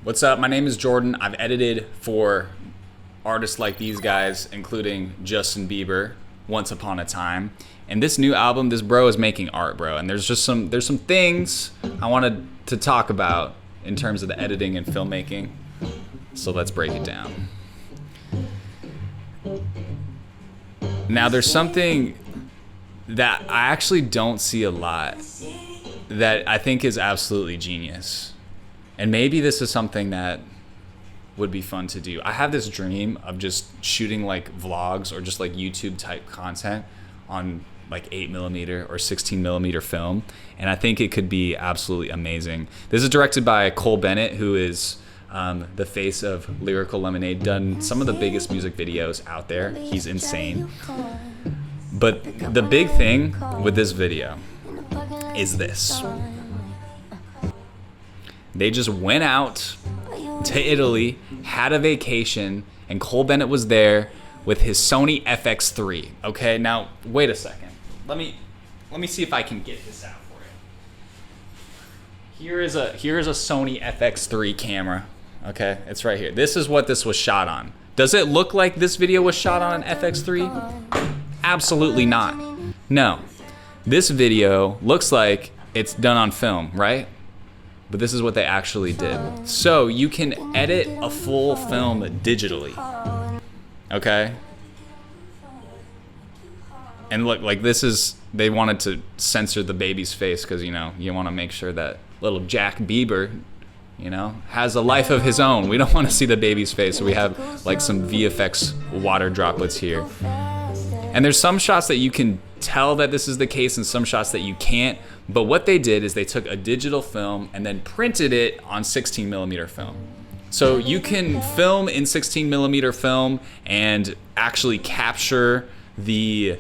What's up? My name is Jordan. I've edited for artists like these guys, including Justin Bieber, Once Upon a Time. And this new album, this bro is making art, bro. And there's some things I wanted to talk about in terms of the editing and filmmaking. So let's break it down. Now there's something that I actually don't see a lot that I think is absolutely genius. And maybe this is something that would be fun to do. I have this dream of just shooting like vlogs or just like YouTube type content on like 8mm or 16mm film. And I think it could be absolutely amazing. This is directed by Cole Bennett, who is the face of Lyrical Lemonade, done some of the biggest music videos out there. He's insane. But the big thing with this video is this. They just went out to Italy, had a vacation, and Cole Bennett was there with his Sony FX3. Okay, now wait a second. Let me see if I can get this out for you. Here is a Sony FX3 camera. Okay, it's right here. This is what this was shot on. Does it look like this video was shot on an FX3? Absolutely not. No. This video looks like it's done on film, right? But this is what they actually did. So you can edit a full film digitally. Okay? And look, like this is, they wanted to censor the baby's face because, you know, you want to make sure that little Jack Bieber, you know, has a life of his own. We don't want to see the baby's face, so we have like some VFX water droplets here. And there's some shots that you can tell that this is the case and some shots that you can't. But what they did is they took a digital film and then printed it on 16mm film. So you can film in 16mm film and actually capture the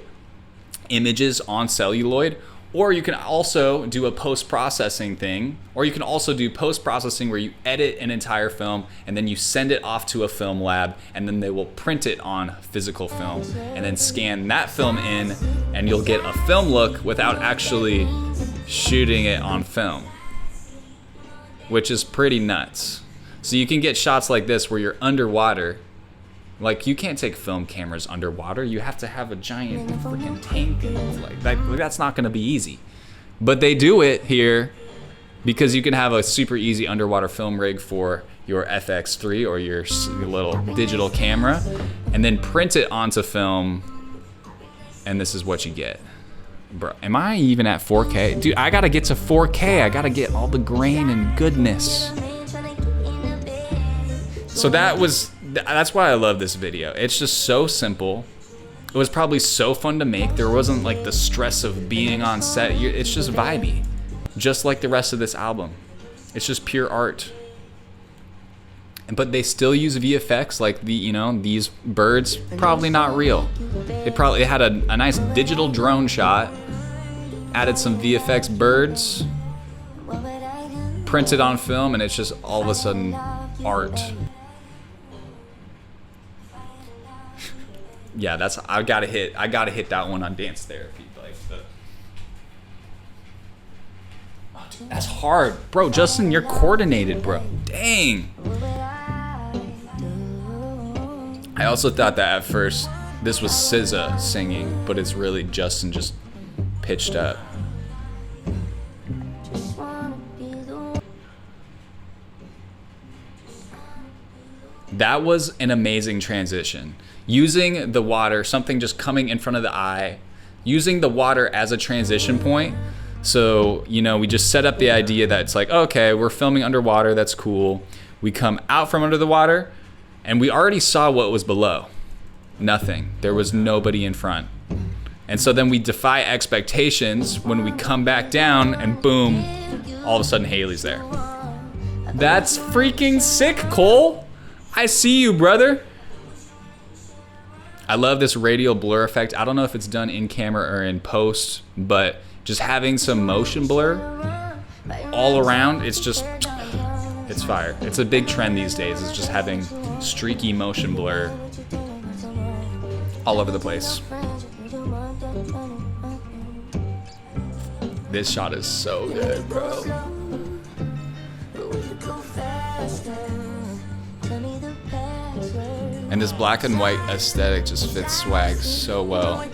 images on celluloid, or you can also do a post-processing thing, or you can also do post-processing where you edit an entire film and then you send it off to a film lab and then they will print it on physical film and then scan that film in and you'll get a film look without actually shooting it on film, which is pretty nuts. So you can get shots like this where you're underwater. Like, you can't take film cameras underwater. You have to have a giant freaking tank. That's not gonna be easy. But they do it here because you can have a super easy underwater film rig for your FX3 or your little digital camera and then print it onto film, and this is what you get. Bro, am I even at 4K? Dude, I gotta get to 4K. I gotta get all the grain and goodness. So that's why I love this video. It's just so simple. It was probably so fun to make. There wasn't like the stress of being on set. It's just vibey, just like the rest of this album. It's just pure art. But they still use VFX, like these birds, probably not real. They had a nice digital drone shot, added some VFX birds, printed on film, and it's just all of a sudden art. Yeah, I gotta hit that one on dance therapy. Like oh, dude, that's hard, bro. Justin, you're coordinated, bro. Dang. I also thought that at first this was SZA singing, but it's really Justin just pitched up. That was an amazing transition. Using the water, something just coming in front of the eye, using the water as a transition point. So, we just set up the idea that it's like, okay, we're filming underwater, that's cool. We come out from under the water, and we already saw what was below. Nothing. There was nobody in front. And so then we defy expectations when we come back down, and boom, all of a sudden Haley's there. That's freaking sick, Cole. I see you, brother. I love this radial blur effect. I don't know if it's done in camera or in post, but just having some motion blur all around, it's fire. It's a big trend these days. It's just having streaky motion blur all over the place. This shot is so good, bro. And this black and white aesthetic just fits swag so well.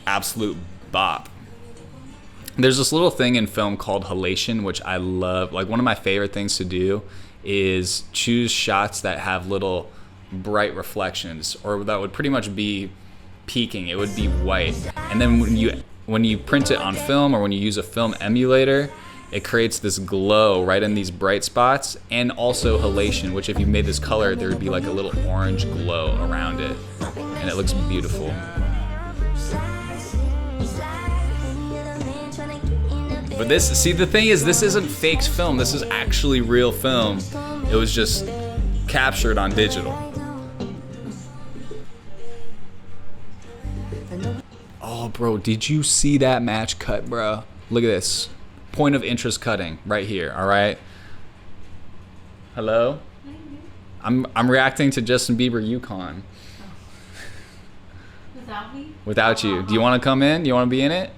Absolute bop. There's this little thing in film called Hellation, which I love. Like, one of my favorite things to do is choose shots that have little bright reflections, or that would pretty much be peaking. It would be white. And then when you print it on film, or when you use a film emulator, it creates this glow right in these bright spots, and also Hellation, which if you made this color, there would be like a little orange glow around it, and it looks beautiful. But this, see, the thing is, this isn't faked film. This is actually real film. It was just captured on digital. Oh, bro, did you see that match cut, bro? Look at this. Point of interest cutting right here, all right? Hello? I'm reacting to Justin Bieber YUKON. Without me? Without you. Do you want to come in? You want to be in it?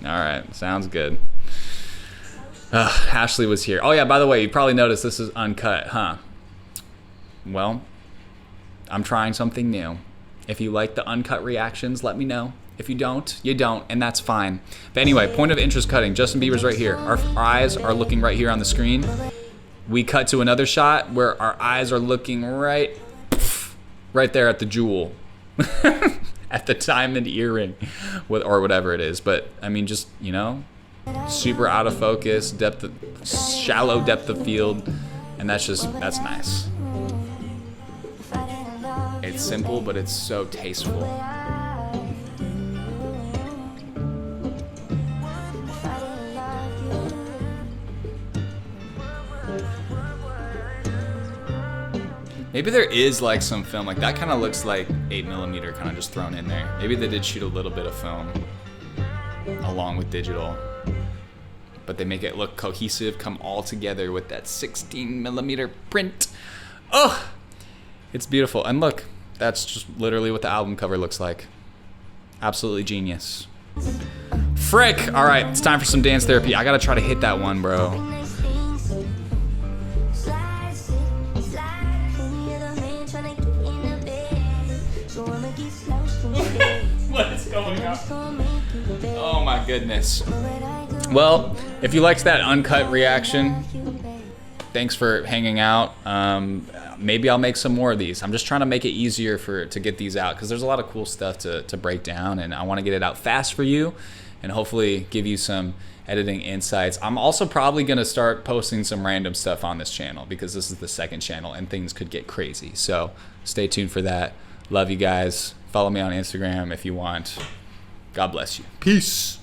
All right, sounds good. Ashley was here. Oh yeah, by the way, you probably noticed this is uncut, huh? Well, I'm trying something new. If you like the uncut reactions, let me know. If you don't, you don't, and that's fine. But anyway, point of interest cutting. Justin Bieber's right here. Our eyes are looking right here on the screen. We cut to another shot where our eyes are looking right there at the jewel. At the diamond earring, or whatever it is. But I mean, just, you know, super out of focus, shallow depth of field, and that's nice. It's simple, but it's so tasteful. Maybe there is like some film, like that kind of looks like 8mm kind of just thrown in there. Maybe they did shoot a little bit of film along with digital, but they make it look cohesive, come all together with that 16mm print. Oh, it's beautiful. And look, that's just literally what the album cover looks like. Absolutely genius. Frick! All right, it's time for some dance therapy. I gotta try to hit that one, bro. What is going on? Oh my goodness. Well, if you liked that uncut reaction, thanks for hanging out. Maybe I'll make some more of these. I'm just trying to make it easier to get these out, because there's a lot of cool stuff to break down, and I want to get it out fast for you and hopefully give you some editing insights. I'm also probably going to start posting some random stuff on this channel, because this is the second channel and things could get crazy. So stay tuned for that. Love you guys. Follow me on Instagram if you want. God bless you. Peace.